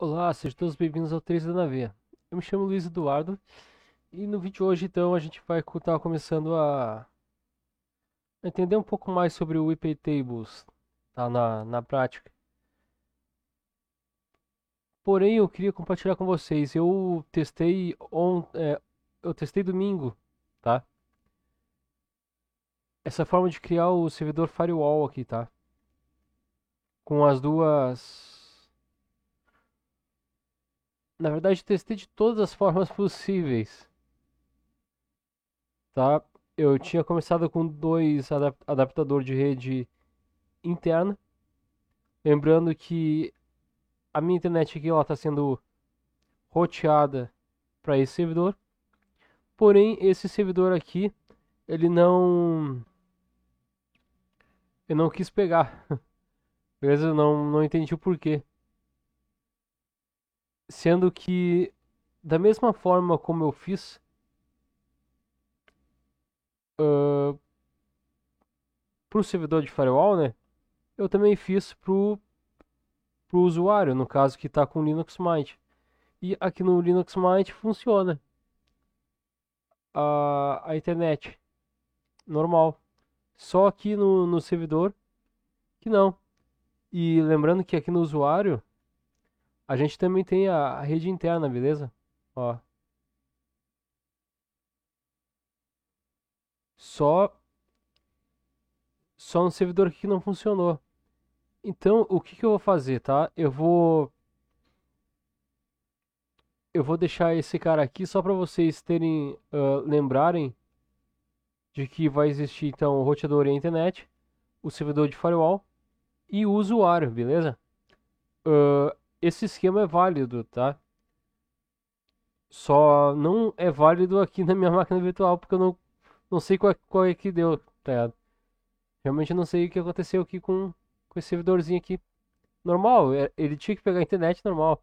Olá, sejam todos bem-vindos ao 3 da Nave. Eu me chamo Luiz Eduardo e no vídeo de hoje então a gente vai estar começando a entender um pouco mais sobre o IP Tables, tá, na prática. Porém, eu queria compartilhar com vocês. Eu testei domingo, tá? Essa forma de criar o servidor firewall aqui, tá? Com as duas. Na verdade, testei de todas as formas possíveis, tá? Eu tinha começado com dois adaptadores de rede interna. Lembrando que a minha internet aqui está sendo roteada para esse servidor. Porém, esse servidor aqui, ele não. Eu não quis pegar. Beleza? Eu não entendi o porquê. Sendo que, da mesma forma como eu fiz uh, pro servidor de firewall, né? Eu também fiz pro usuário, no caso que está com Linux Mint. E aqui no Linux Mint funciona a internet normal. Só aqui no servidor que não. E lembrando que aqui no usuário, a gente também tem a rede interna, beleza? Ó, só, só no servidor aqui que não funcionou. Então, o que que eu vou fazer, tá? Eu vou deixar esse cara aqui só para vocês terem, lembrarem de que vai existir então o roteador e a internet, o servidor de firewall e o usuário, beleza? Esse esquema é válido, tá? Só não é válido aqui na minha máquina virtual porque eu não sei qual é que deu, tá ligado? Realmente eu não sei o que aconteceu aqui com esse servidorzinho aqui. Normal, ele tinha que pegar a internet normal.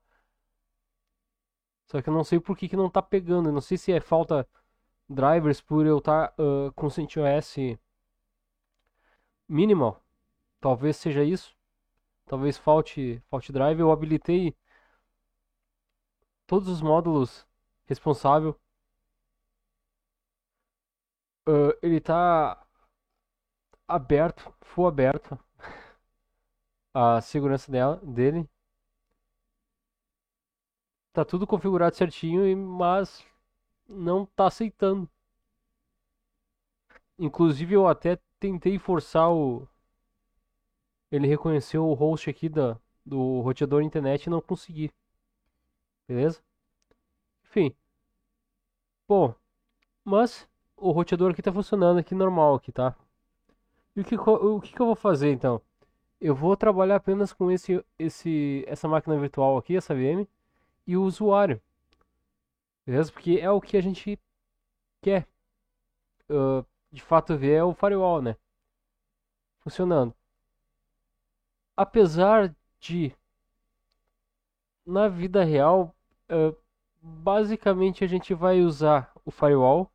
Só que eu não sei por que não tá pegando. Eu não sei se é falta drivers por eu estar com CentOS minimal. Talvez seja isso. Talvez falte driver. Eu habilitei todos os módulos responsável. Ele tá aberto, full aberto. A segurança dele. Tá tudo configurado certinho, mas não tá aceitando. Inclusive eu até tentei forçar o. Ele reconheceu o host aqui do roteador internet e não consegui. Beleza? Enfim. Bom, mas o roteador aqui tá funcionando aqui normal aqui, tá? E o que que eu vou fazer então? Eu vou trabalhar apenas com essa máquina virtual aqui, essa VM, e o usuário. Beleza? Porque é o que a gente quer. De fato ver é o firewall, né? Funcionando. Apesar de na vida real, eh, basicamente a gente vai usar o firewall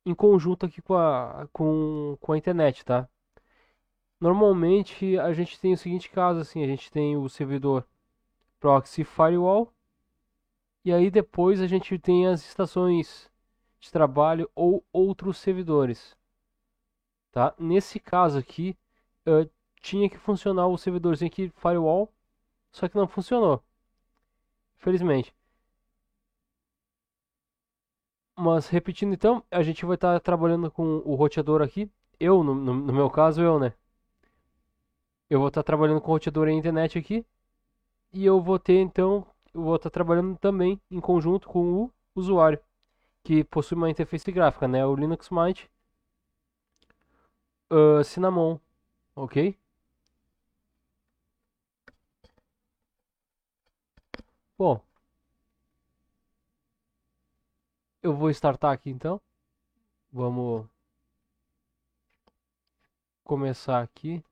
em conjunto aqui com a internet, tá? Normalmente a gente tem o seguinte caso, assim, a gente tem o servidor proxy firewall e aí depois a gente tem as estações de trabalho ou outros servidores, tá? Nesse caso aqui, eh, tinha que funcionar o servidorzinho aqui firewall, só que não funcionou, infelizmente. Mas repetindo então, a gente vai estar trabalhando com o roteador aqui. No meu caso, eu, né? Eu vou estar trabalhando com o roteador e a internet aqui. E eu vou estar trabalhando também em conjunto com o usuário, que possui uma interface gráfica, né? O Linux Mint Cinnamon, ok? Bom, eu vou startar aqui então. Vamos começar aqui.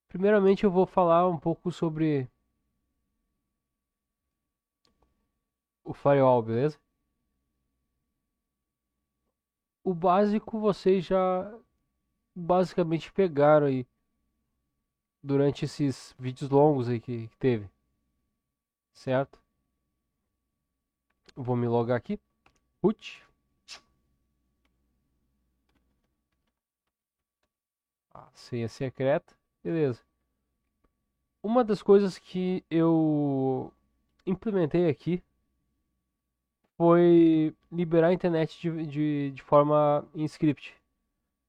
Primeiramente, eu vou falar um pouco sobre o firewall, beleza? O básico vocês já basicamente pegaram aí durante esses vídeos longos aí que teve, certo? Vou me logar aqui. Root. Senha secreta. Beleza. Uma das coisas que eu implementei aqui foi liberar a internet de forma em script,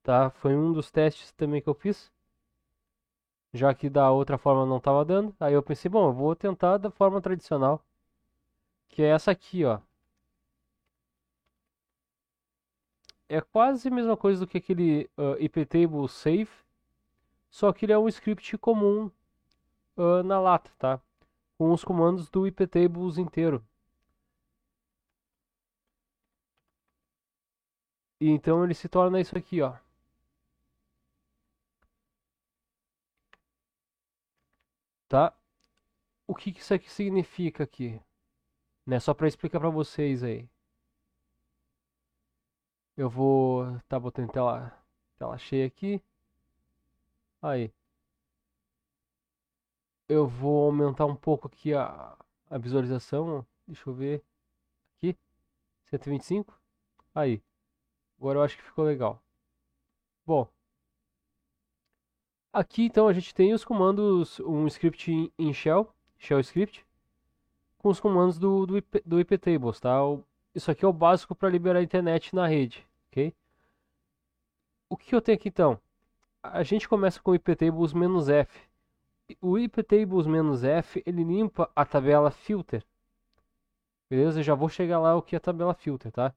tá? Foi um dos testes também que eu fiz, já que da outra forma não estava dando. Aí eu pensei, bom, eu vou tentar da forma tradicional, que é essa aqui, ó. É quase a mesma coisa do que aquele iptable save, só que ele é um script comum na lata, tá? Com os comandos do iptables inteiro. E então ele se torna isso aqui, ó. Tá? O que que isso aqui significa aqui? Né? Só para explicar para vocês aí. Eu vou tá botando tela cheia aqui. Aí. Eu vou aumentar um pouco aqui a visualização. Deixa eu ver aqui. 125. Aí. Agora eu acho que ficou legal. Bom, aqui então a gente tem os comandos, um script em shell script, com os comandos do iptables, tá? Isso aqui é o básico para liberar a internet na rede, ok? O que eu tenho aqui então? A gente começa com o iptables-f. O iptables-f ele limpa a tabela filter, beleza? Eu já vou chegar lá o que é a tabela filter, tá?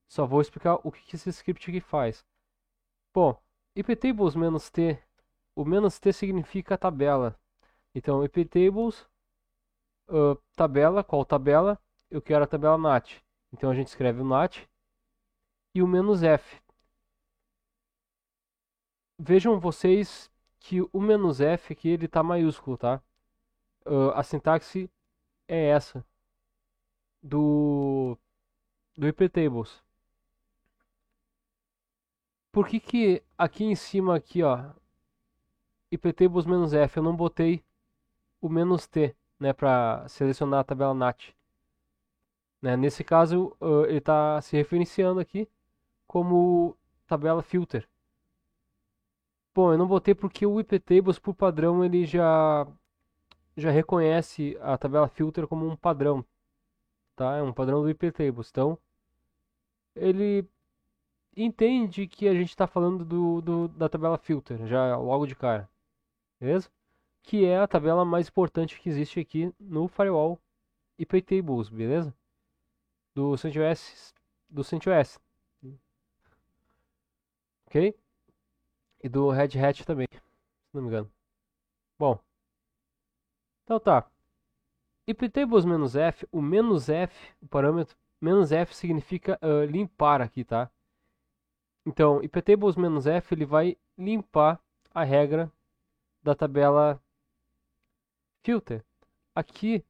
Só vou explicar o que esse script aqui faz. Bom, iptables-t, o "-t" significa tabela. Então, iptables, tabela, qual tabela? Eu quero a tabela NAT. Então a gente escreve o NAT e o "-f". Vejam vocês que o "-f" aqui ele tá maiúsculo, tá? A sintaxe é essa do iptables. Por que que aqui em cima aqui, ó, iptables-f, eu não botei o "-t", né, para selecionar a tabela NAT, né? Nesse caso, ele está se referenciando aqui como tabela filter. Bom, eu não botei porque o iptables, por padrão, ele já reconhece a tabela filter como um padrão, tá? É um padrão do iptables. Então, ele entende que a gente está falando da tabela filter, já logo de cara, beleza? Que é a tabela mais importante que existe aqui no firewall iptables, beleza? Do CentOS, do CentOS, ok? E do Red Hat também, se não me engano. Bom, então tá. iptables-f, o "-f", o parâmetro "-f" significa limpar aqui, tá? Então, iptables-f ele vai limpar a regra da tabela filter. Aqui,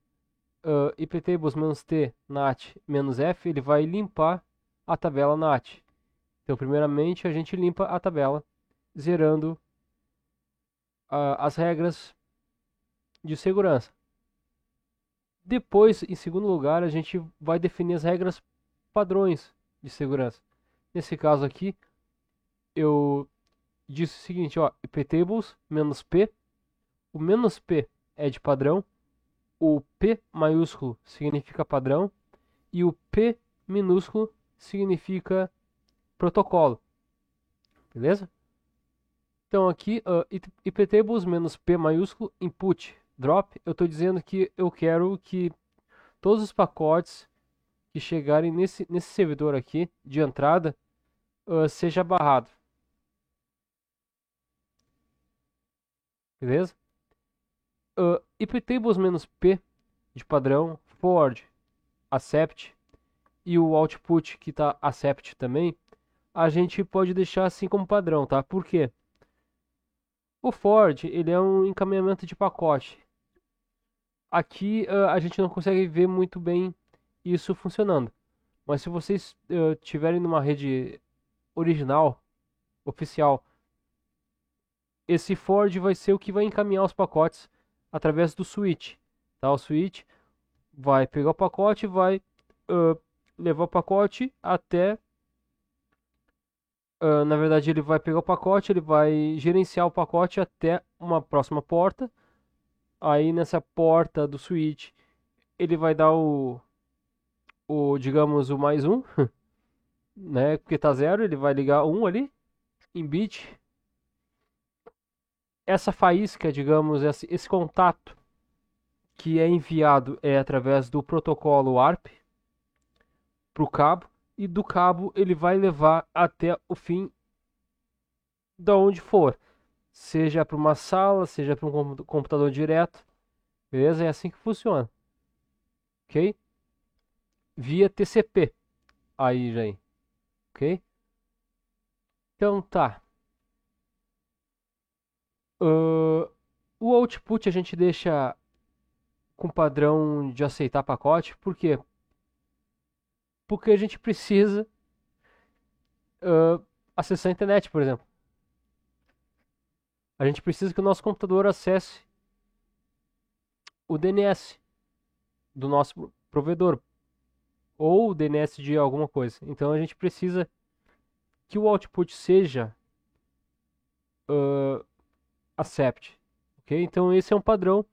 iptables-t nat-f ele vai limpar a tabela nat. Então, primeiramente, a gente limpa a tabela, zerando as regras de segurança. Depois, em segundo lugar, a gente vai definir as regras padrões de segurança. Nesse caso aqui, eu disse o seguinte, ó, iptables-p, o "-p" é de padrão, o P maiúsculo significa padrão e o P minúsculo significa protocolo, beleza? Então aqui, iptables-p maiúsculo input drop, eu estou dizendo que eu quero que todos os pacotes que chegarem nesse servidor aqui de entrada seja barrado, beleza? Iptables-p de padrão, forward, accept e o output que está accept também, a gente pode deixar assim como padrão, tá? Por quê? O forward, ele é um encaminhamento de pacote. Aqui a gente não consegue ver muito bem isso funcionando. Mas se vocês tiverem numa rede original, oficial, esse forward vai ser o que vai encaminhar os pacotes através do switch, tá? O switch vai pegar o pacote, vai levar o pacote até, na verdade ele vai pegar o pacote, ele vai gerenciar o pacote até uma próxima porta. Aí nessa porta do switch ele vai dar digamos, o mais um, né? Porque tá zero, ele vai ligar um ali em bit. Essa faísca, digamos, esse contato que é enviado é através do protocolo ARP para o cabo, e do cabo ele vai levar até o fim da onde for, seja para uma sala, seja para um computador direto, beleza? É assim que funciona, ok? Via TCP, aí, gente, ok? Então tá. O output a gente deixa com padrão de aceitar pacote, por quê? Porque a gente precisa acessar a internet, por exemplo. A gente precisa que o nosso computador acesse o DNS do nosso provedor ou o DNS de alguma coisa. Então a gente precisa que o output seja accept, ok? Então esse é um padrão.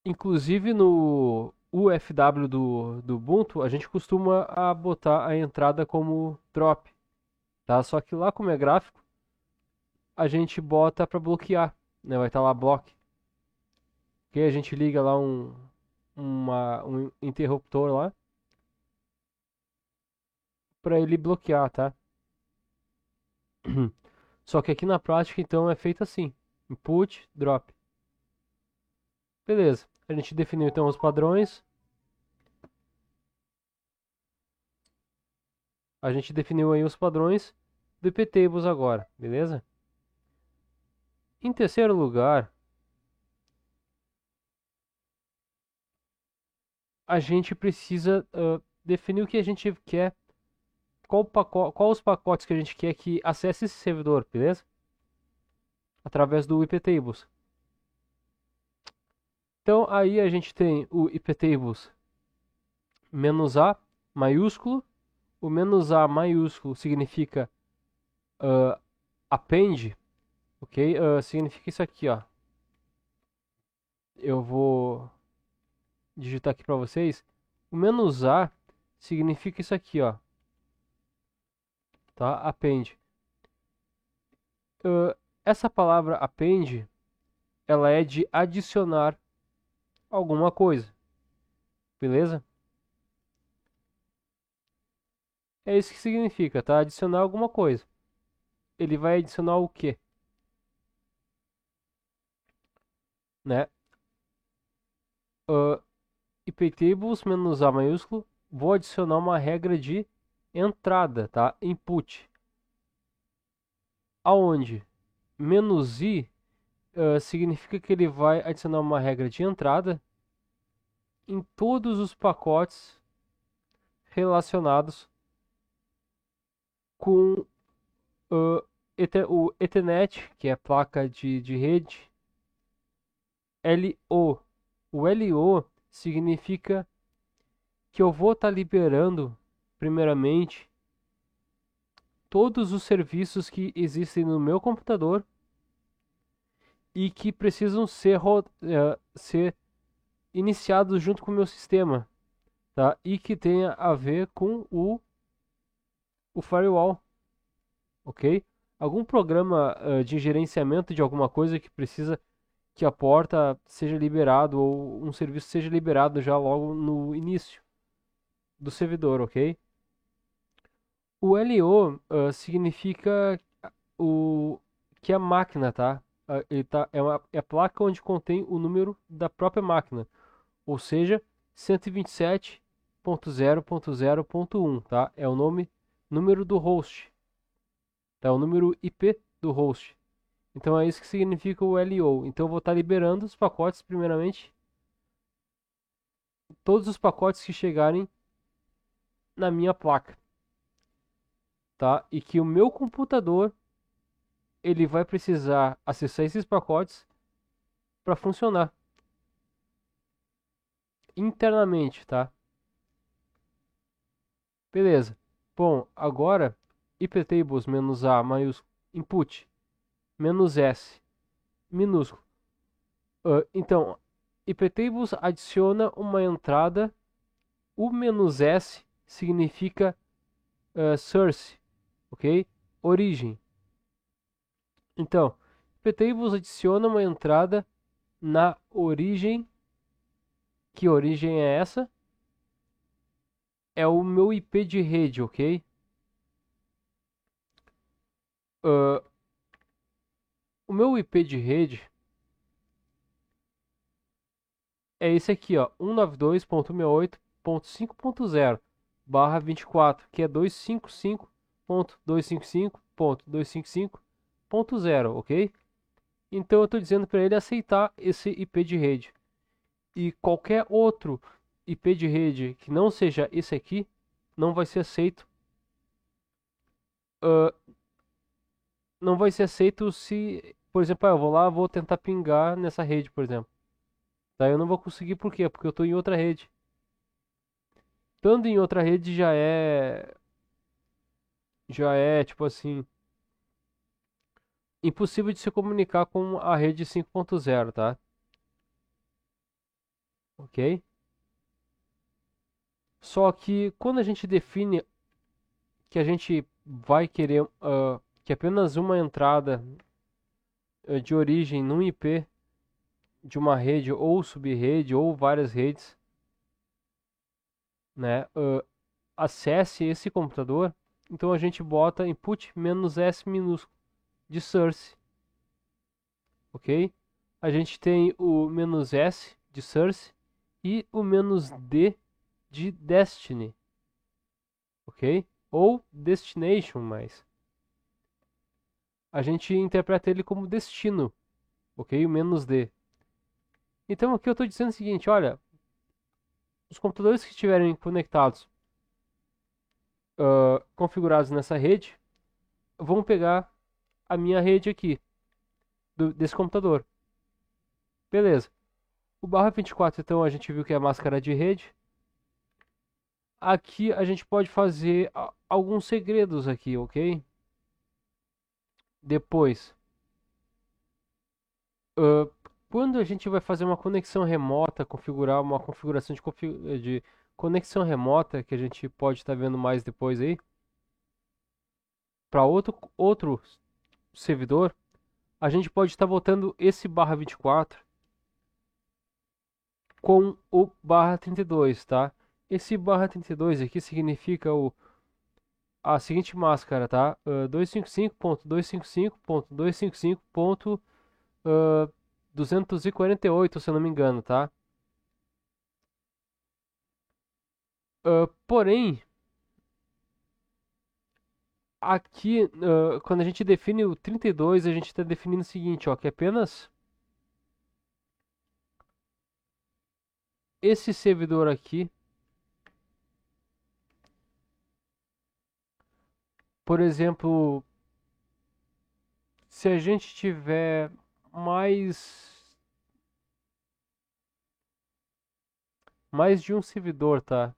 Inclusive no UFW do Ubuntu a gente costuma botar a entrada como drop, tá? Só que lá como é gráfico a gente bota para bloquear, né? Vai estar lá block. Ok? A gente liga lá um interruptor lá para ele bloquear, tá? Só que aqui na prática, então, é feito assim: input, drop. Beleza. A gente definiu então os padrões. A gente definiu aí os padrões do iptables agora, beleza? Em terceiro lugar, a gente precisa definir o que a gente quer, qual os pacotes que a gente quer que acesse esse servidor, beleza? Através do iptables. Então aí a gente tem o iptables "-a" maiúsculo. O "-a" maiúsculo significa append, ok? Significa isso aqui, ó. Eu vou digitar aqui para vocês. O "-a" significa isso aqui, ó. Tá? Append. Essa palavra append, ela é de adicionar alguma coisa, beleza? É isso que significa, tá? Adicionar alguma coisa. Ele vai adicionar o quê? Né? iptables "-a" maiúsculo, vou adicionar uma regra de entrada, tá? Input. Aonde "-i" significa que ele vai adicionar uma regra de entrada em todos os pacotes relacionados com o Ethernet, que é a placa de rede, LO. O LO significa que eu vou estar liberando, primeiramente, todos os serviços que existem no meu computador e que precisam ser iniciados junto com o meu sistema, tá? E que tenha a ver com o firewall, ok? Algum programa de gerenciamento de alguma coisa que precisa que a porta seja liberado ou um serviço seja liberado já logo no início do servidor, ok? O LO significa o que a máquina, tá? É a placa onde contém o número da própria máquina, ou seja, 127.0.0.1, tá? É o número do host, tá? O número IP do host. Então é isso que significa o LO. Então eu vou estar liberando os pacotes primeiramente, todos os pacotes que chegarem na minha placa. tá? E que o meu computador ele vai precisar acessar esses pacotes para funcionar internamente, tá? Beleza. Bom, agora iptables menos a maiúsculo input menos s minúsculo. Então, iptables adiciona uma entrada. O menos s significa source, ok? Origem. Então, iptables adiciona uma entrada na origem. Que origem é essa? É o meu IP de rede, ok? Uh, o meu IP de rede é esse aqui, ó, 192.168.5.0 barra 24, que é 255.255.255.0, ok? Então eu estou dizendo para ele aceitar esse IP de rede. E qualquer outro IP de rede que não seja esse aqui, não vai ser aceito. Uh, não vai ser aceito se, por exemplo, eu vou lá, vou tentar pingar nessa rede, por exemplo. Daí eu não vou conseguir por quê? Porque eu estou em outra rede. Estando em outra rede já é tipo assim, impossível de se comunicar com a rede 5.0, tá? OK? Só que quando a gente define que a gente vai querer que apenas uma entrada de origem num IP de uma rede ou subrede ou várias redes, né, acesse esse computador, então a gente bota input menos s minúsculo de source, ok? A gente tem o menos s de source e o menos d de destiny, ok? Ou destination, mas a gente interpreta ele como destino, ok? O menos d. Então aqui eu estou dizendo o seguinte, olha, os computadores que estiverem conectados, configurados nessa rede, vão pegar a minha rede aqui, desse computador. Beleza. O barra 24, então, a gente viu que é a máscara de rede. Aqui a gente pode fazer alguns segredos aqui, ok? Depois, uh, quando a gente vai fazer uma conexão remota, configurar uma configuração de conexão remota, que a gente pode estar vendo mais depois aí, para outro servidor, a gente pode estar botando esse barra 24 com o barra 32, tá? Esse barra 32 aqui significa a seguinte máscara, tá? 255.255.255.248, se eu não me engano, tá? Porém, aqui, quando a gente define o 32, a gente está definindo o seguinte, ó, que apenas esse servidor aqui, por exemplo, se a gente tiver mais mais de um servidor, tá?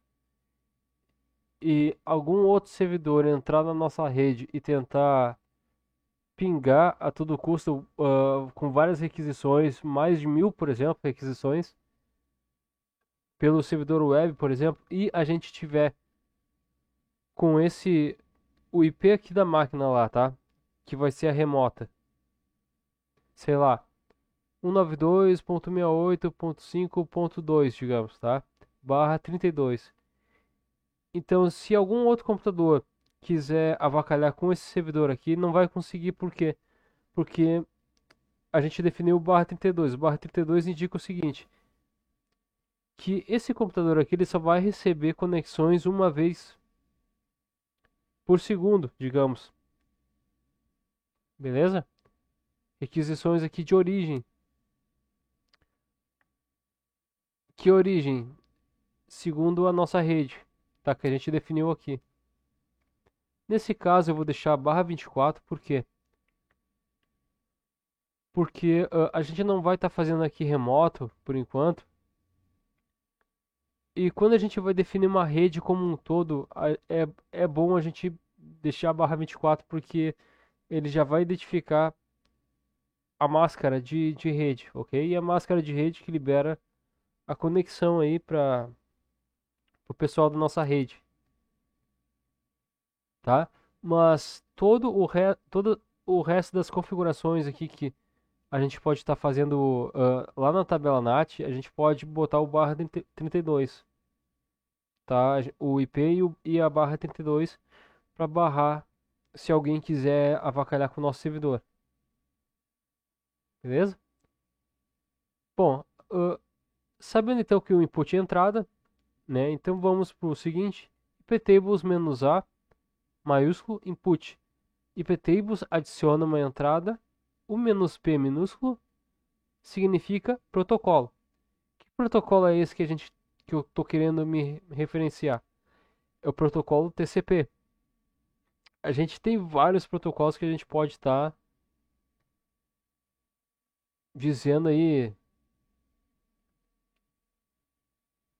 E algum outro servidor entrar na nossa rede e tentar pingar a todo custo, com várias requisições, mais de 1.000, por exemplo, requisições, pelo servidor web, por exemplo, e a gente tiver com o IP aqui da máquina lá, tá? Que vai ser a remota. Sei lá, 192.168.5.2, digamos, tá? Barra 32. Então, se algum outro computador quiser avacalhar com esse servidor aqui, não vai conseguir, por quê? Porque a gente definiu o barra 32. O barra 32 indica o seguinte, que esse computador aqui ele só vai receber conexões uma vez por segundo, digamos. Beleza? Requisições aqui de origem. Que origem? Segundo a nossa rede, tá? Que a gente definiu aqui. Nesse caso eu vou deixar barra 24, por quê? Porque a gente não vai estar fazendo aqui remoto, por enquanto. E quando a gente vai definir uma rede como um todo, é bom a gente deixar a barra 24, porque ele já vai identificar a máscara de rede, ok? E a máscara de rede que libera a conexão aí para o pessoal da nossa rede, tá? Mas todo o resto das configurações aqui que a gente pode estar fazendo lá na tabela NAT, a gente pode botar o barra 32, tá? O IP e a barra 32 para barrar se alguém quiser avacalhar com o nosso servidor, beleza? Bom, sabendo então que o input é entrada, né? Então vamos para o seguinte: iptables-a maiúsculo input. Iptables adiciona uma entrada, o "-p" minúsculo significa protocolo. Que protocolo é esse que eu estou querendo me referenciar? É o protocolo TCP. A gente tem vários protocolos que a gente pode estar dizendo aí.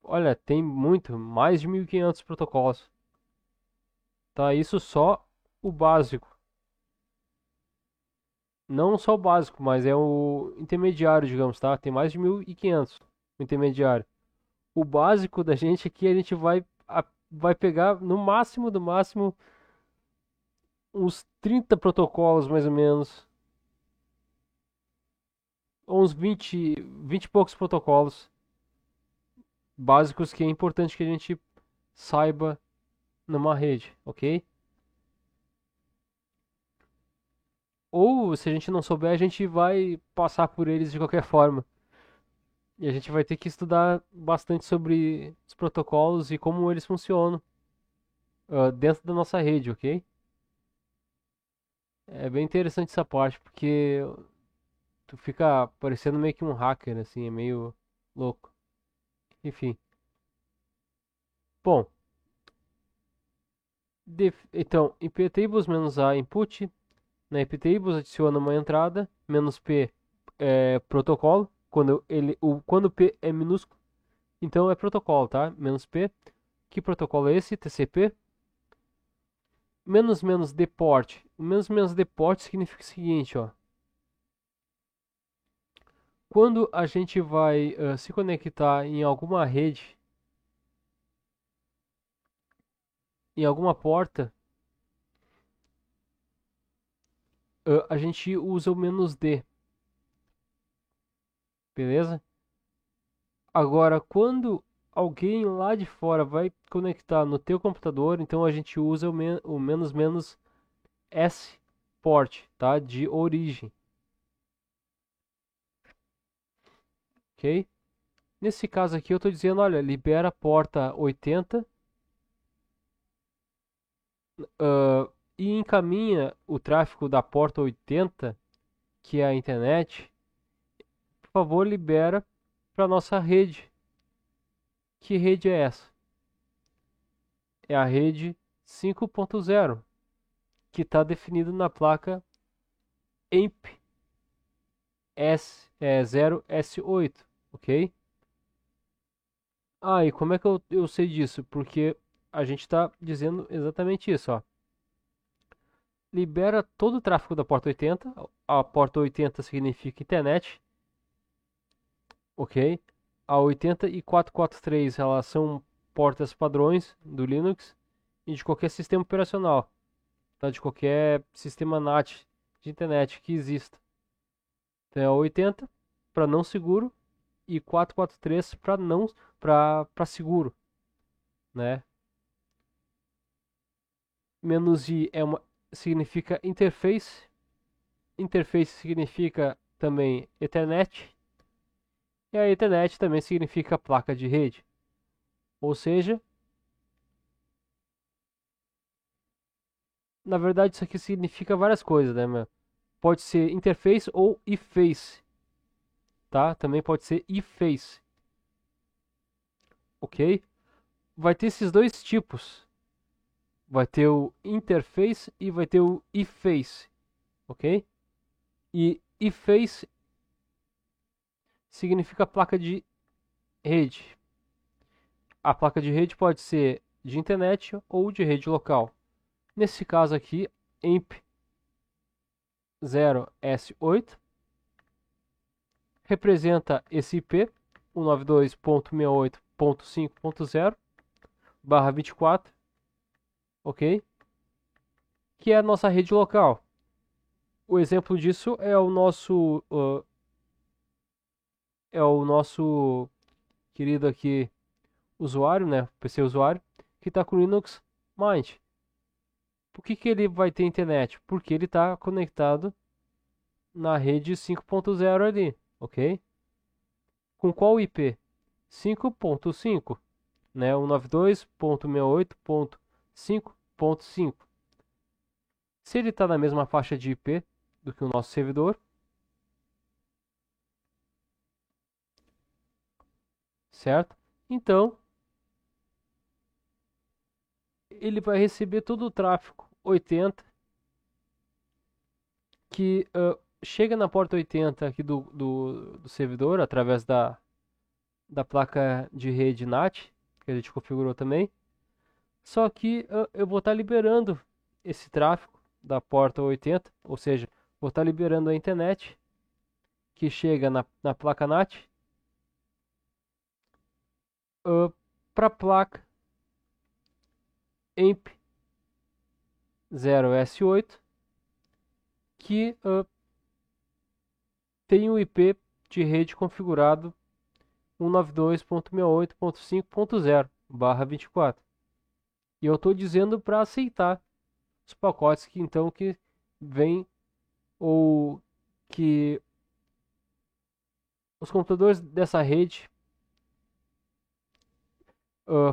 Olha, tem muito, mais de 1.500 protocolos. Tá, isso só o básico. Não só o básico, mas é o intermediário, digamos, tá? Tem mais de 1.500 o intermediário. O básico da gente aqui a gente vai pegar no máximo do máximo uns 30 protocolos mais ou menos, ou uns 20 e poucos protocolos básicos que é importante que a gente saiba numa rede, ok? Ou se a gente não souber, a gente vai passar por eles de qualquer forma. E a gente vai ter que estudar bastante sobre os protocolos e como eles funcionam dentro da nossa rede, ok? É bem interessante essa parte, porque tu fica parecendo meio que um hacker, assim, é meio louco. Enfim. Bom, então, iptables-a input, na iptables adiciona uma entrada, "-p" é protocolo, quando P é minúsculo, então é protocolo, tá? "-p", que protocolo é esse? TCP. "-deport", o "-deport" significa o seguinte, ó. Quando a gente vai se conectar em alguma rede, em alguma porta, a gente usa o "-d", beleza? Agora, quando alguém lá de fora vai conectar no teu computador, então a gente usa o "-s" port, tá? De origem, ok? Nesse caso aqui eu estou dizendo, olha, libera a porta 80 e encaminha o tráfego da porta 80, que é a internet, por favor, libera para nossa rede. Que rede é essa? É a rede 5.0, que está definida na placa EMP 0S8, ok? Ah, e como é que eu sei disso? Porque a gente está dizendo exatamente isso, ó. Libera todo o tráfego da porta 80. A porta 80 significa internet, ok? A 80 e 443 elas são portas padrões do Linux e de qualquer sistema operacional, tá? De qualquer sistema NAT de internet que exista. Então é a 80 para não seguro e 443 para não para seguro, né? "-i" significa interface. Interface significa também Ethernet. E a Ethernet também significa placa de rede. Ou seja, na verdade isso aqui significa várias coisas, né, meu? Pode ser interface ou eFace, tá? Também pode ser eFace, ok? Vai ter esses dois tipos vai ter o interface e vai ter o eFace, ok? E eFace significa placa de rede. A placa de rede pode ser de internet ou de rede local. Nesse caso aqui, EMP 0S8 representa esse IP 192.68.5.0/24, ok? Que é a nossa rede local. O exemplo disso é o nosso querido aqui usuário, né, PC usuário, que está com Linux Mint. Por que ele vai ter internet? Porque ele está conectado na rede 5.0 ali, ok? Com qual IP? 5.5, né? 192.68.5.5. Se ele está na mesma faixa de IP do que o nosso servidor, certo? Então, ele vai receber todo o tráfego 80 que chega na porta 80 aqui do servidor através da placa de rede NAT, que a gente configurou também. Só que eu vou estar liberando esse tráfego da porta 80, ou seja, vou estar liberando a internet que chega na placa NAT para a placa EMP 0S8, que tem o IP de rede configurado 192.68.5.0/24. E eu estou dizendo para aceitar os pacotes que vêm ou que os computadores dessa rede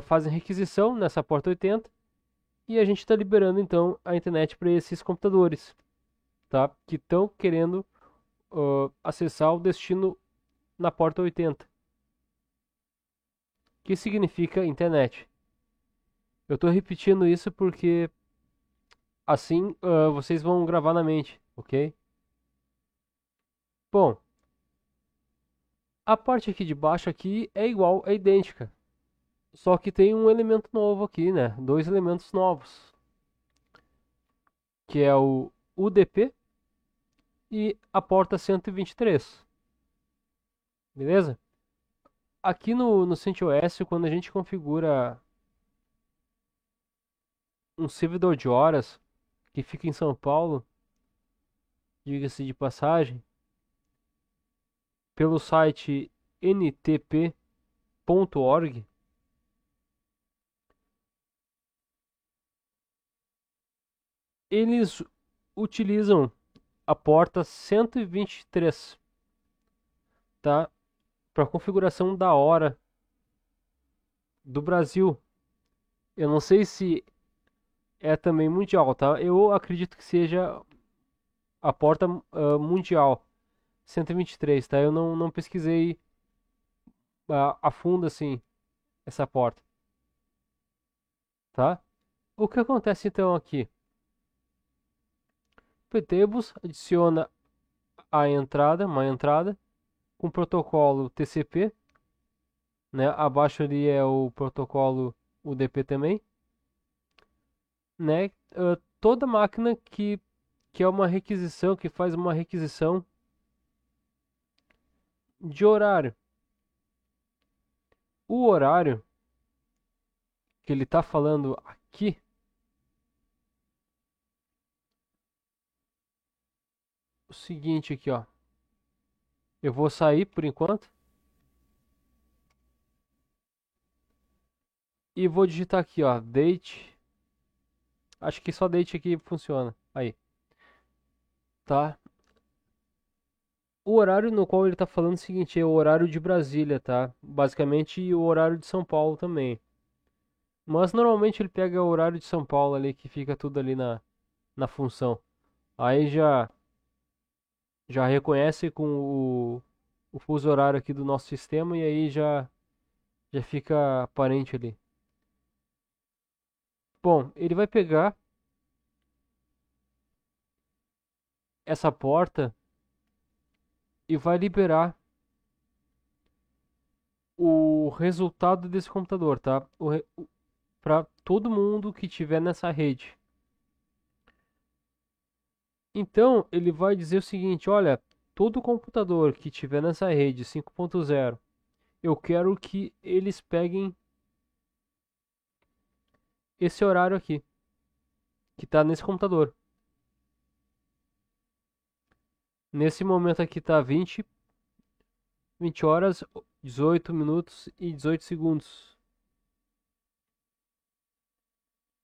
fazem requisição nessa porta 80 e a gente está liberando então a internet para esses computadores, tá? Que estão querendo acessar o destino na porta 80, que significa internet. Eu estou repetindo isso porque assim vocês vão gravar na mente, ok? Bom, a parte aqui de baixo aqui é igual, é idêntica. Só que tem um elemento novo aqui, né? Dois elementos novos, que é o UDP e a porta 123. Beleza? Aqui no CentOS, quando a gente configura um servidor de horas que fica em São Paulo, diga-se de passagem, pelo site ntp.org, eles utilizam a porta 123, tá? Para configuração da hora do Brasil. Eu não sei se é também mundial, tá? Eu acredito que seja a porta mundial 123, tá? Eu não pesquisei a fundo assim essa porta, tá? O que acontece então aqui? PTBus adiciona uma entrada com protocolo TCP, né? Abaixo ali é o protocolo UDP também, né? Toda máquina que é uma requisição, que faz uma requisição de horário. O horário que ele está falando aqui, o seguinte aqui, ó. Eu vou sair por enquanto e vou digitar aqui, ó, date. Acho que só date aqui funciona. Aí, tá? O horário no qual ele está falando é o seguinte, é o horário de Brasília, tá? Basicamente o horário de São Paulo também. Mas normalmente ele pega o horário de São Paulo ali, que fica tudo ali na função. Aí já reconhece com o fuso horário aqui do nosso sistema e aí já fica aparente ali. Bom, ele vai pegar essa porta e vai liberar o resultado desse computador, tá? Para todo mundo que tiver nessa rede. Então, ele vai dizer o seguinte: olha, todo computador que tiver nessa rede 5.0, eu quero que eles peguem esse horário aqui, que está nesse computador. Nesse momento aqui está 20 horas, 18 minutos e 18 segundos.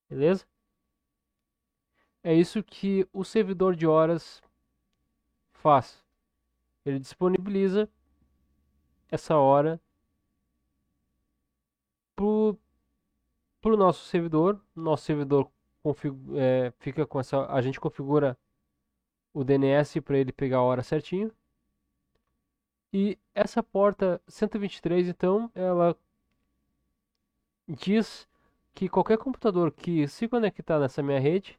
Beleza? É isso que o servidor de horas faz. Ele disponibiliza essa hora para o nosso servidor. Nosso servidor fica com essa. A gente configura o DNS para ele pegar a hora certinho. E essa porta 123, então, ela diz que qualquer computador que se conectar nessa minha rede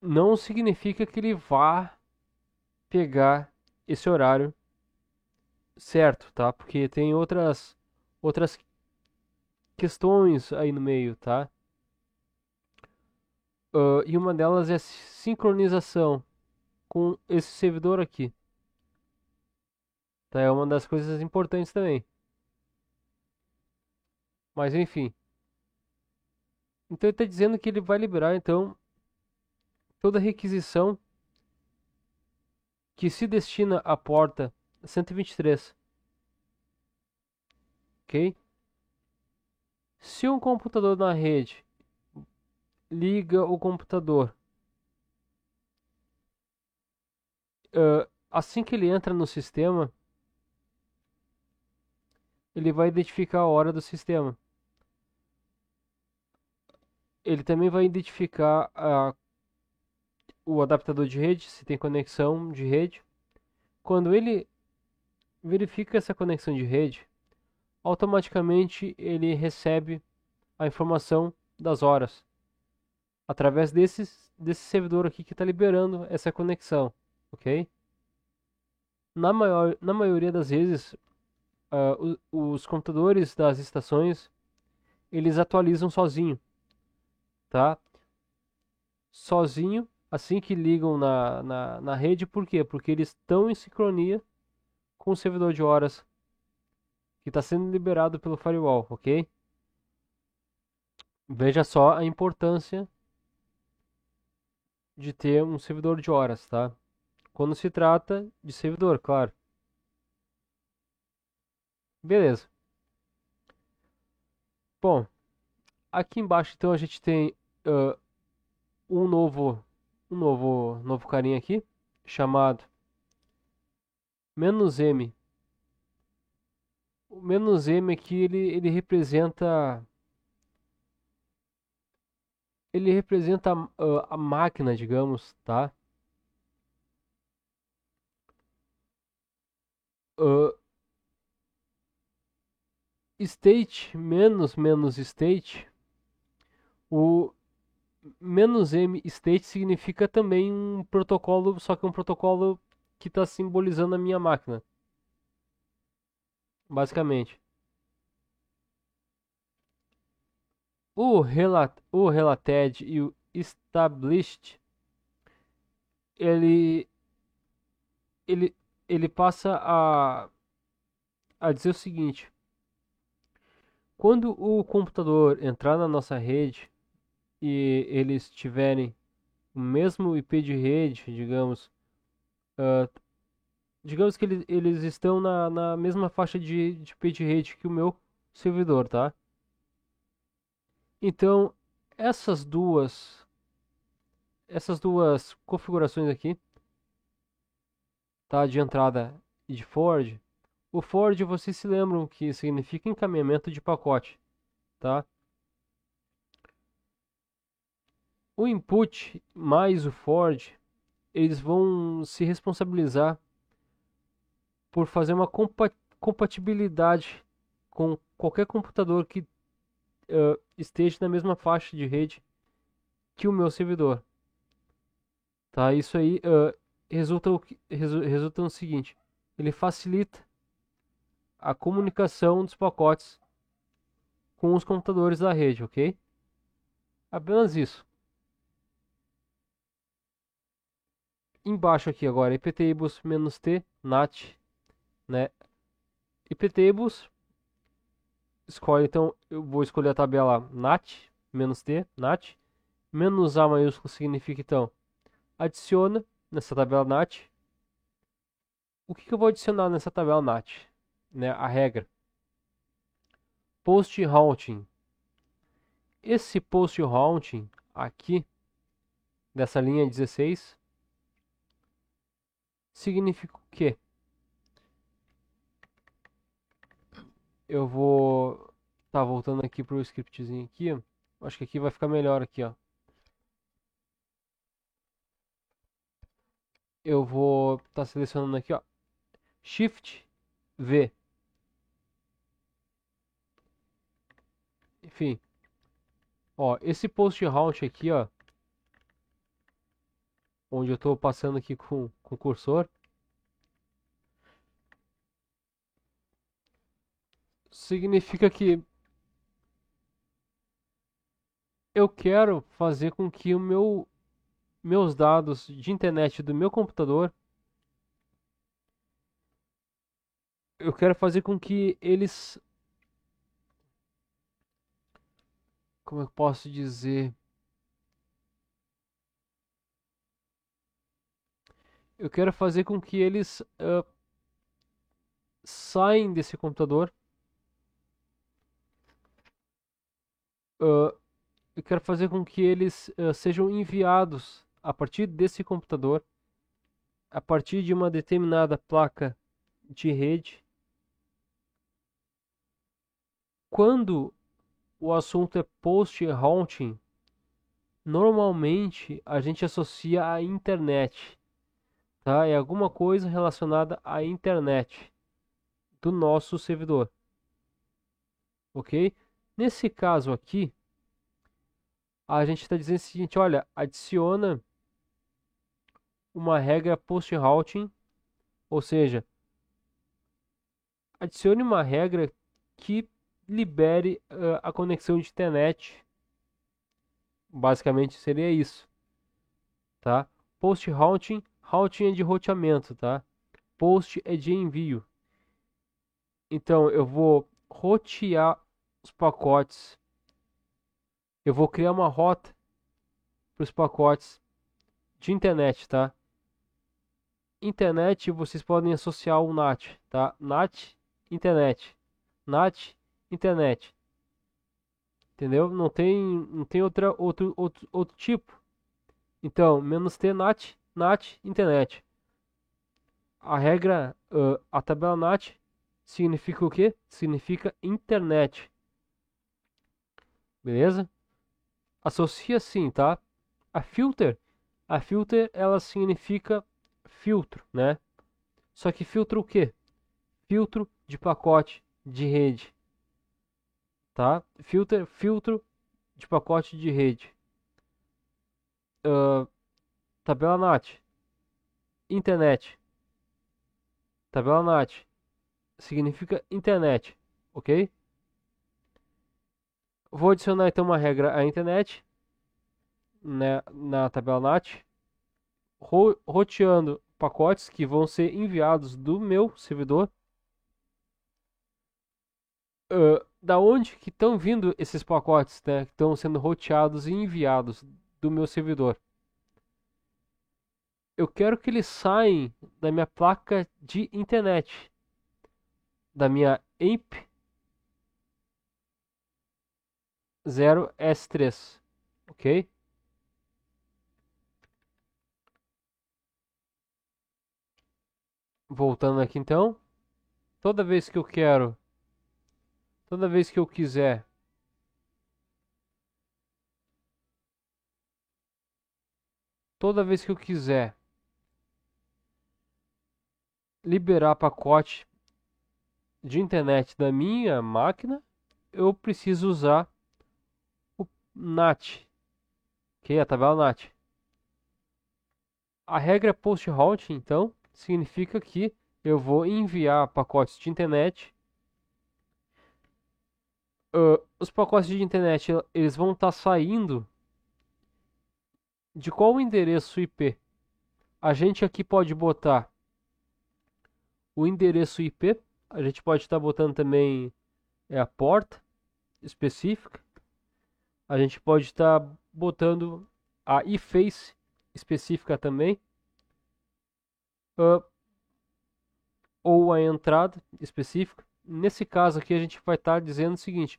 não significa que ele vá pegar esse horário certo, tá? Porque tem outras questões aí no meio, tá? E uma delas é sincronização com esse servidor aqui, tá? É uma das coisas importantes também. Mas enfim. Então ele está dizendo que ele vai liberar então toda requisição que se destina à porta 123, ok? Se um computador na rede liga o computador, assim que ele entra no sistema, ele vai identificar a hora do sistema. Ele também vai identificar o adaptador de rede, se tem conexão de rede. Quando ele verifica essa conexão de rede, automaticamente ele recebe a informação das horas através desse servidor aqui que está liberando essa conexão, ok? Na maioria das vezes, os computadores das estações eles atualizam sozinho, tá? Sozinho, assim que ligam na rede, por quê? Porque eles estão em sincronia com o servidor de horas que está sendo liberado pelo firewall, ok? Veja só a importância de ter um servidor de horas, tá? Quando se trata de servidor, claro. Beleza. Bom, aqui embaixo então a gente tem uh, um novo carinha aqui chamado "-m". O "-m" aqui ele representa a máquina, digamos, tá? Uh, state menos state, o "-m state" significa também um protocolo, só que um protocolo que está simbolizando a minha máquina, basicamente. O related e o established, ele, ele, ele passa a dizer o seguinte: quando o computador entrar na nossa rede e eles tiverem o mesmo IP de rede, digamos que eles estão na mesma faixa de IP de rede que o meu servidor, tá? Então, essas duas, essas duas configurações aqui, tá? De entrada e de forward. O forward, vocês se lembram que significa encaminhamento de pacote, tá? O input mais o forward, eles vão se responsabilizar por fazer uma compatibilidade com qualquer computador que esteja na mesma faixa de rede que o meu servidor. Tá? Isso aí resulta no seguinte: ele facilita a comunicação dos pacotes com os computadores da rede, ok? Apenas isso. Embaixo aqui agora, iptables-t nat, né? iptables, escolhe então, eu vou escolher a tabela nat-t, nat, menos A maiúsculo significa então, adiciona nessa tabela nat. O que eu vou adicionar nessa tabela nat? Né, a regra. Post routing. Esse post routing aqui, dessa linha 16, significa o quê? Eu vou tá voltando aqui pro scriptzinho aqui, ó. Acho que aqui vai ficar melhor aqui, ó. Eu vou estar selecionando aqui, ó, Shift V. Enfim, ó, esse post route aqui, ó, onde eu estou passando aqui com o cursor, significa que eu quero fazer com que meus dados de internet do meu computador, eu quero fazer com que eles, como eu posso dizer, eu quero fazer com que eles saem desse computador, uh, eu quero fazer com que eles sejam enviados a partir desse computador, a partir de uma determinada placa de rede. Quando o assunto é post routing, normalmente a gente associa à internet, tá? É alguma coisa relacionada à internet do nosso servidor, ok? Nesse caso aqui, a gente está dizendo o seguinte: olha, adiciona uma regra post routing, ou seja, adicione uma regra que libere a conexão de internet. Basicamente seria isso, tá? Post routing, routing é de roteamento, tá? Post é de envio. Então eu vou rotear os pacotes. Eu vou criar uma rota para os pacotes de internet, tá? Internet vocês podem associar o NAT, tá? NAT internet. NAT internet. Entendeu? Não tem outro tipo. Então, -t NAT, NAT internet. A regra, a tabela NAT significa o quê? Significa internet. Beleza? Associa assim, tá? A filter, a filter ela significa filtro, né? Só que filtro o quê? Filtro de pacote de rede, tá? Filtro de pacote de rede. Tabela NAT, internet. Tabela NAT significa internet, ok? Vou adicionar então uma regra à internet, né, na tabela NAT, roteando pacotes que vão ser enviados do meu servidor. Da onde que estão vindo esses pacotes, né, que estão sendo roteados e enviados do meu servidor? Eu quero que eles saiam da minha placa de internet, da minha AMP 0S3, ok? Voltando aqui então, toda vez que eu quero, toda vez que eu quiser, toda vez que eu quiser liberar pacote de internet da minha máquina, eu preciso usar NAT, ok? A tabela NAT. A regra post routing, então, significa que eu vou enviar pacotes de internet. Os pacotes de internet eles vão estar saindo de qual endereço IP? A gente aqui pode botar o endereço IP, a gente pode estar botando também a porta específica, a gente pode estar botando a eFace específica também, ou a entrada específica. Nesse caso aqui a gente vai estar dizendo o seguinte: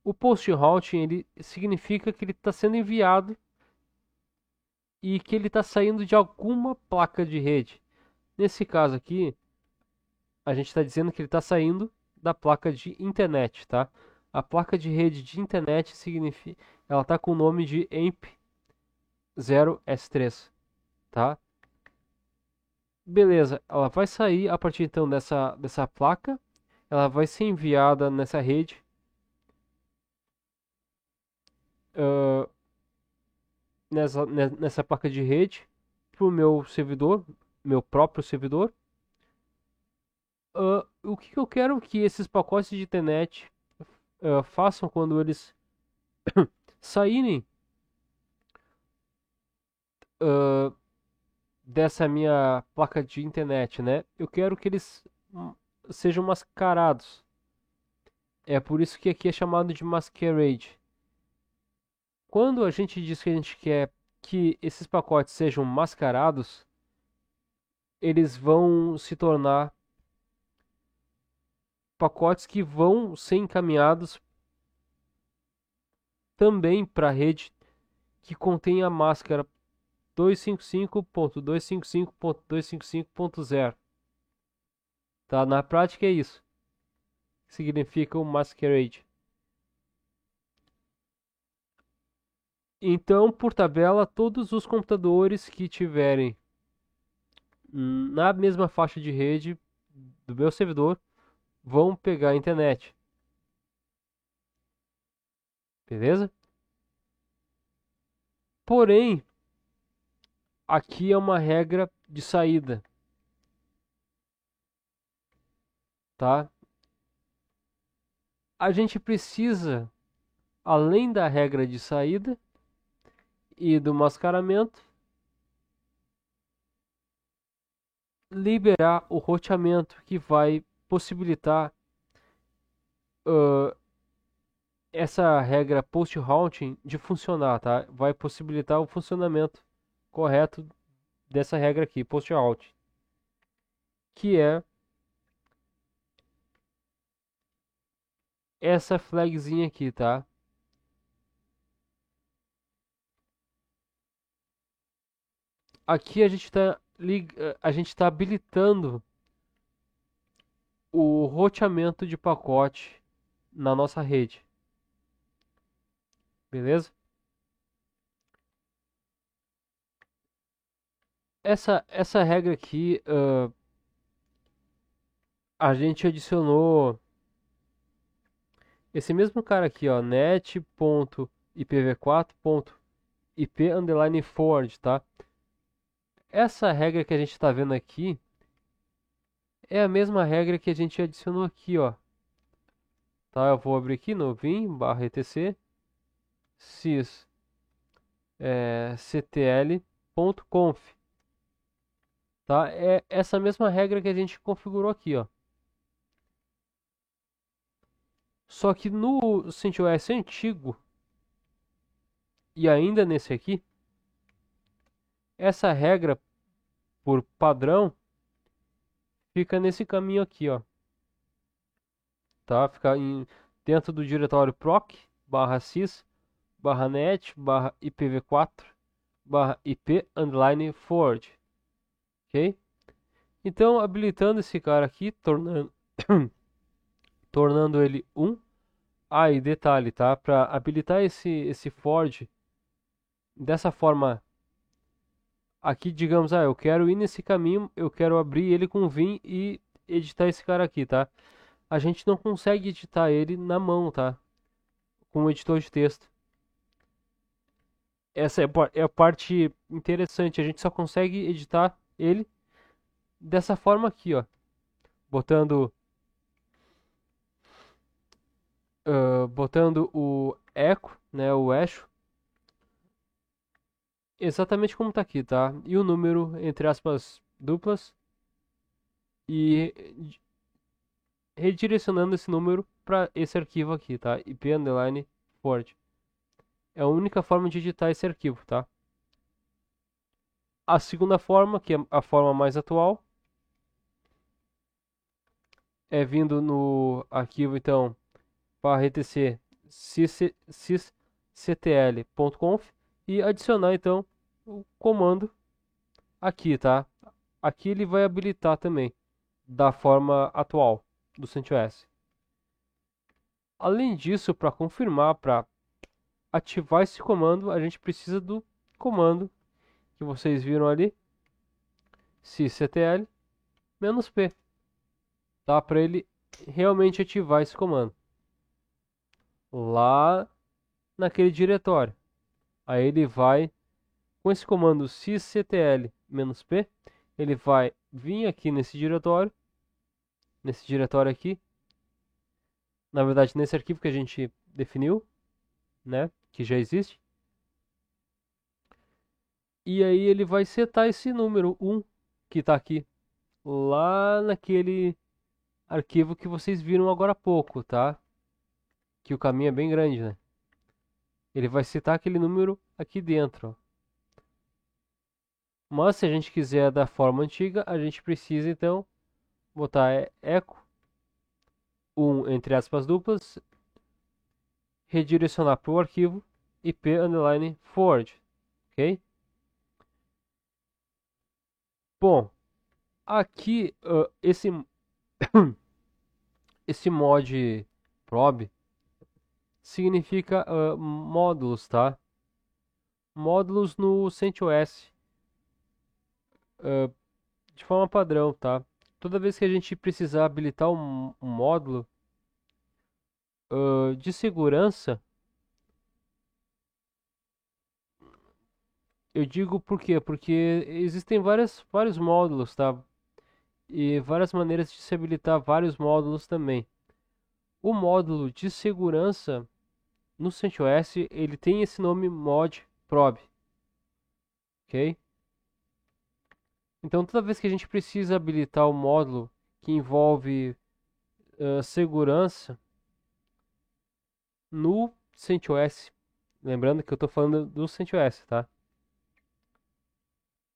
o post routing ele significa que ele está sendo enviado e que ele está saindo de alguma placa de rede. Nesse caso aqui, a gente está dizendo que ele está saindo da placa de internet, tá? A placa de rede de internet significa, ela está com o nome de EMP0S3, tá? Beleza, ela vai sair a partir então dessa placa, ela vai ser enviada nessa rede, uh, nessa placa de rede, para o meu servidor, meu próprio servidor. O que eu quero que esses pacotes de internet façam quando eles saírem uh, dessa minha placa de internet, né? Eu quero que eles sejam mascarados. É por isso que aqui é chamado de masquerade. Quando a gente diz que a gente quer que esses pacotes sejam mascarados, eles vão se tornar pacotes que vão ser encaminhados também para a rede que contém a máscara 255.255.255.0. Tá? Na prática é isso. Significa o masquerade. Então, por tabela, todos os computadores que tiverem na mesma faixa de rede do meu servidor vão pegar a internet. Beleza? Porém, aqui é uma regra de saída. Tá? A gente precisa, além da regra de saída e do mascaramento, liberar o roteamento que vai possibilitar essa regra post-routing de funcionar, tá? Vai possibilitar o funcionamento correto dessa regra aqui, post-routing, que é essa flagzinha aqui, tá? Aqui a gente está habilitando o roteamento de pacote na nossa rede. Beleza? Essa regra aqui, a gente adicionou esse mesmo cara aqui, ó, net.ipv4.ip_forward, tá? Essa regra que a gente está vendo aqui é a mesma regra que a gente adicionou aqui, ó. Tá? Eu vou abrir aqui no vim/etc sys ctl.conf, tá? É essa mesma regra que a gente configurou aqui, ó. Só que no CentOS antigo e ainda nesse aqui, essa regra por padrão fica nesse caminho aqui, ó. Tá? Fica dentro do diretório proc/sys/ipv4/ip_forward, ok? Então, habilitando esse cara aqui, tornando ele 1. Ah, e detalhe, tá? Para habilitar esse forward dessa forma aqui, digamos, eu quero ir nesse caminho, eu quero abrir ele com o Vim e editar esse cara aqui, tá? A gente não consegue editar ele na mão, tá? Com o editor de texto. Essa é a parte interessante. A gente só consegue editar ele dessa forma aqui, ó. Botando, botando o eco, né, o eixo, exatamente como tá aqui, tá? E o número, entre aspas, duplas, e redirecionando esse número para esse arquivo aqui, tá? IP underline forward. É a única forma de editar esse arquivo, tá? A segunda forma, que é a forma mais atual, é vindo no arquivo, então, para etc sysctl.conf e adicionar, então, o comando aqui, tá? Aqui ele vai habilitar também, da forma atual do CentOS. Além disso, para confirmar, para ativar esse comando, a gente precisa do comando que vocês viram ali, sysctl-p, tá? Para ele realmente ativar esse comando lá naquele diretório. Aí ele vai, com esse comando sysctl-p, ele vai vir aqui nesse diretório aqui, na verdade nesse arquivo que a gente definiu, né, que já existe, e aí ele vai setar esse número 1 que está aqui, lá naquele arquivo que vocês viram agora há pouco, tá? Que o caminho é bem grande, né? Ele vai citar aquele número aqui dentro, ó. Mas se a gente quiser da forma antiga, a gente precisa então botar eco 1 entre aspas duplas, redirecionar para o arquivo IP underline forward, ok? Bom, aqui esse mod prob significa módulos, tá? Módulos no CentOS, de forma padrão, tá? Toda vez que a gente precisar habilitar um módulo de segurança, eu digo por quê? Porque existem vários módulos, tá? E várias maneiras de se habilitar vários módulos também. O módulo de segurança no CentOS, ele tem esse nome mod prob, ok? Então toda vez que a gente precisa habilitar o módulo que envolve segurança no CentOS, lembrando que eu estou falando do CentOS, tá?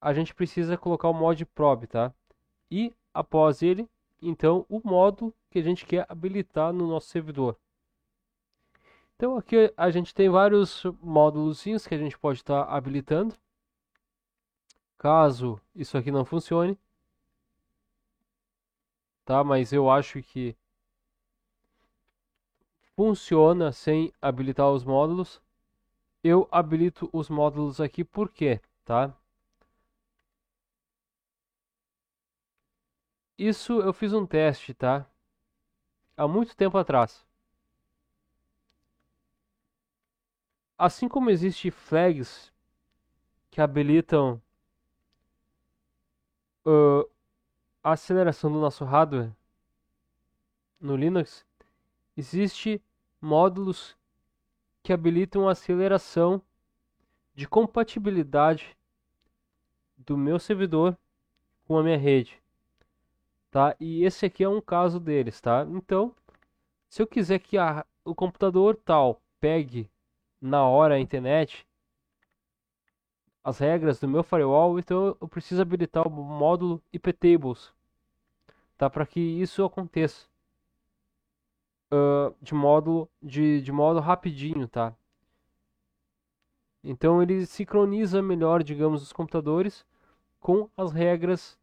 A gente precisa colocar o mod prob, tá? E após ele, então o módulo que a gente quer habilitar no nosso servidor. Então aqui a gente tem vários módulos que a gente pode estar habilitando. Caso isso aqui não funcione, tá? Mas eu acho que funciona sem habilitar os módulos. Eu habilito os módulos aqui por quê, tá? Isso eu fiz um teste, tá? Há muito tempo atrás. Assim como existe flags que habilitam uh, a aceleração do nosso hardware no Linux, existe módulos que habilitam a aceleração de compatibilidade do meu servidor com a minha rede, tá? E esse aqui é um caso deles, tá? Então, se eu quiser que o computador tal pegue na hora a internet, as regras do meu firewall, então eu preciso habilitar o módulo iptables, tá? Para que isso aconteça de modo rapidinho, tá? Então ele sincroniza melhor, digamos, os computadores com as regras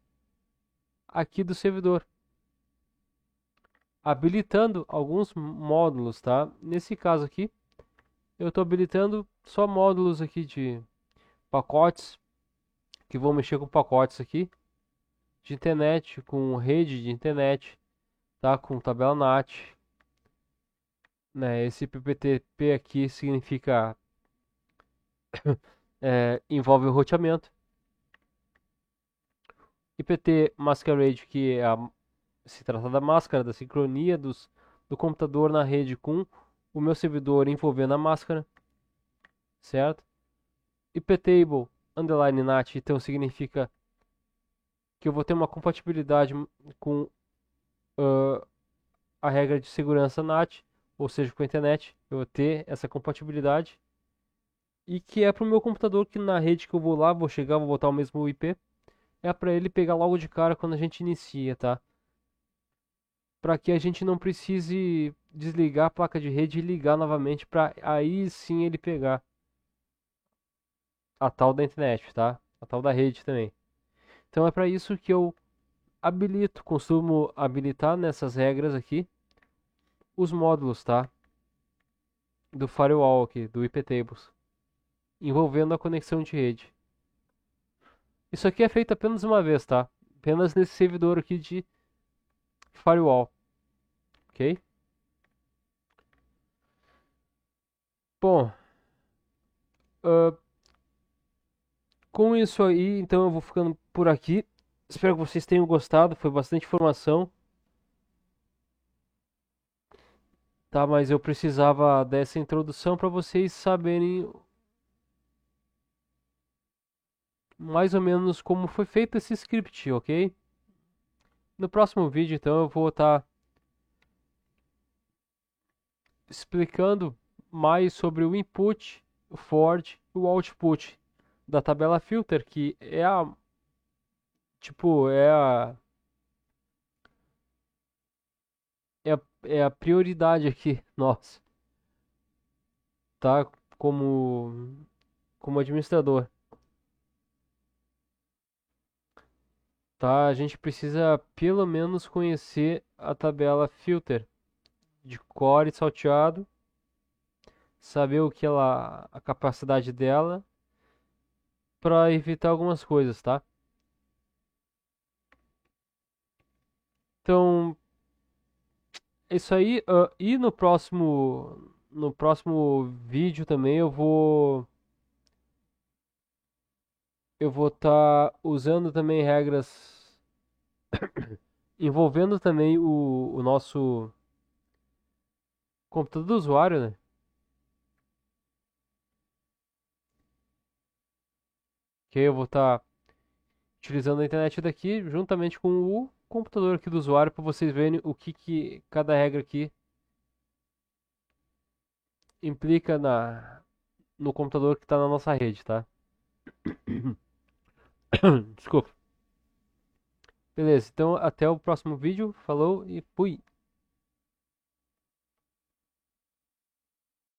aqui do servidor, habilitando alguns módulos, tá? Nesse caso aqui, eu estou habilitando só módulos aqui de pacotes, que vão mexer com pacotes aqui, de internet, com rede de internet, tá? Com tabela NAT, né? Esse PPTP aqui significa envolve o roteamento. IPT Masquerade, que se trata da máscara, da sincronia do computador na rede com o meu servidor envolvendo a máscara, certo? IPTable underline NAT, então significa que eu vou ter uma compatibilidade com uh, a regra de segurança NAT, ou seja, com a internet, eu vou ter essa compatibilidade. E que é para o meu computador que na rede que eu vou lá, vou chegar, vou botar o mesmo IP, é para ele pegar logo de cara quando a gente inicia, tá? Para que a gente não precise desligar a placa de rede e ligar novamente para aí sim ele pegar a tal da internet, tá? A tal da rede também. Então é para isso que eu costumo habilitar nessas regras aqui os módulos, tá? Do firewall aqui, do IPtables, envolvendo a conexão de rede. Isso aqui é feito apenas uma vez, tá? Apenas nesse servidor aqui de firewall, ok? Bom, uh, com isso aí, então eu vou ficando por aqui. Espero que vocês tenham gostado, foi bastante informação, tá? Mas eu precisava dessa introdução para vocês saberem mais ou menos como foi feito esse script, ok? No próximo vídeo, então, eu vou estar explicando mais sobre o input, o for e o output da tabela filter, que é tipo, é a prioridade aqui, nossa, tá? Como administrador, tá? A gente precisa pelo menos conhecer a tabela filter de core salteado, saber o que a capacidade dela, para evitar algumas coisas, tá? Então, é isso aí. E no próximo vídeo também eu vou estar usando também regras envolvendo também o nosso computador do usuário, né? Que eu vou estar utilizando a internet daqui juntamente com o computador aqui do usuário para vocês verem o que cada regra aqui implica no computador que está na nossa rede, tá? Desculpa. Beleza, então até o próximo vídeo. Falou e fui!